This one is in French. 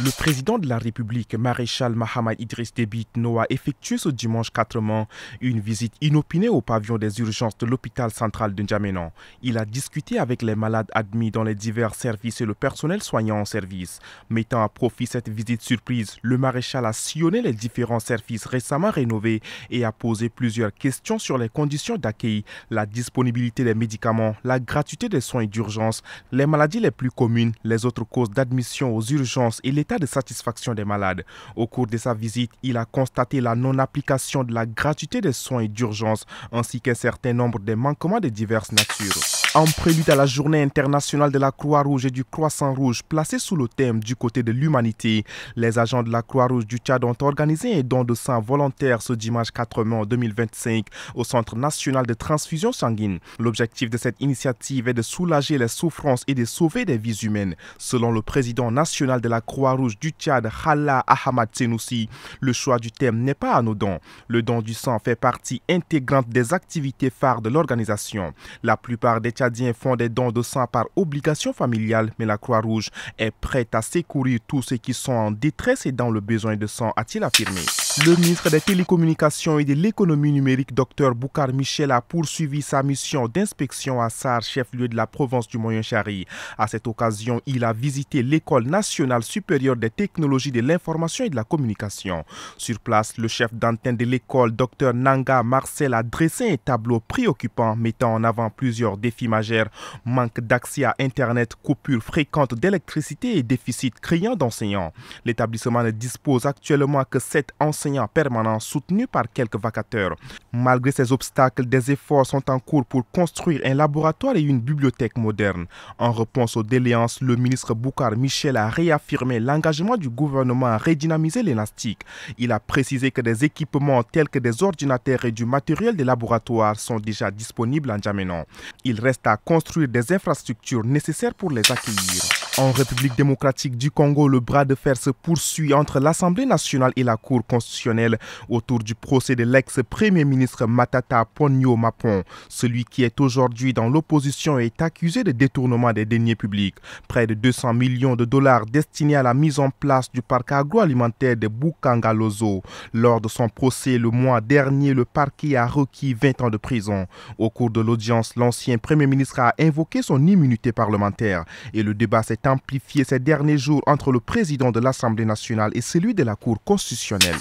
Le président de la République, maréchal Mahamat Idriss Déby Itno, a effectué ce dimanche 4 mai une visite inopinée au pavillon des urgences de l'hôpital central de N'Djamena. Il a discuté avec les malades admis dans les divers services et le personnel soignant en service. Mettant à profit cette visite surprise, le maréchal a sillonné les différents services récemment rénovés et a posé plusieurs questions sur les conditions d'accueil, la disponibilité des médicaments, la gratuité des soins d'urgence, les maladies les plus communes, les autres causes d'admission aux urgences et l'état de satisfaction des malades. Au cours de sa visite, il a constaté la non-application de la gratuité des soins d'urgence ainsi qu'un certain nombre de manquements de diverses natures. En prélude à la journée internationale de la Croix-Rouge et du Croissant-Rouge placée sous le thème du côté de l'humanité, les agents de la Croix-Rouge du Tchad ont organisé un don de sang volontaire ce dimanche 4 mai 2025 au Centre national de transfusion sanguine. L'objectif de cette initiative est de soulager les souffrances et de sauver des vies humaines. Selon le président national de la Croix-Rouge du Tchad, Khala Ahmad Senoussi, le choix du thème n'est pas anodin. Le don du sang fait partie intégrante des activités phares de l'organisation. La plupart des Tchadiens font des dons de sang par obligation familiale, mais la Croix-Rouge est prête à secourir tous ceux qui sont en détresse et dans le besoin de sang, a-t-il affirmé. Le ministre des Télécommunications et de l'Économie numérique, Dr Boucar Michel, a poursuivi sa mission d'inspection à Sar, chef-lieu de la province du Moyen-Chari. À cette occasion, il a visité l'École nationale supérieure des technologies de l'information et de la communication. Sur place, le chef d'antenne de l'école, Dr Nanga Marcel, a dressé un tableau préoccupant mettant en avant plusieurs défis majeurs: manque d'accès à Internet, coupures fréquentes d'électricité et déficit criant d'enseignants. L'établissement ne dispose actuellement que 7 enseignants permanents soutenus par quelques vacateurs. Malgré ces obstacles, des efforts sont en cours pour construire un laboratoire et une bibliothèque moderne. En réponse aux doléances, le ministre Boucar Michel a réaffirmé l'engagement du gouvernement à redynamiser l'élastique. Il a précisé que des équipements tels que des ordinateurs et du matériel de laboratoire sont déjà disponibles en N'Djamena. Il reste à construire des infrastructures nécessaires pour les accueillir. En République démocratique du Congo, le bras de fer se poursuit entre l'Assemblée nationale et la Cour constitutionnelle autour du procès de l'ex-premier ministre Matata Ponyo Mapon. Celui qui est aujourd'hui dans l'opposition est accusé de détournement des deniers publics. Près de 200 millions de dollars destinés à la mise en place du parc agroalimentaire de Bukangalozo. Lors de son procès le mois dernier, le parquet a requis 20 ans de prison. Au cours de l'audience, l'ancien premier ministre a invoqué son immunité parlementaire et le débat s'est amplifié ces derniers jours entre le président de l'Assemblée nationale et celui de la Cour constitutionnelle.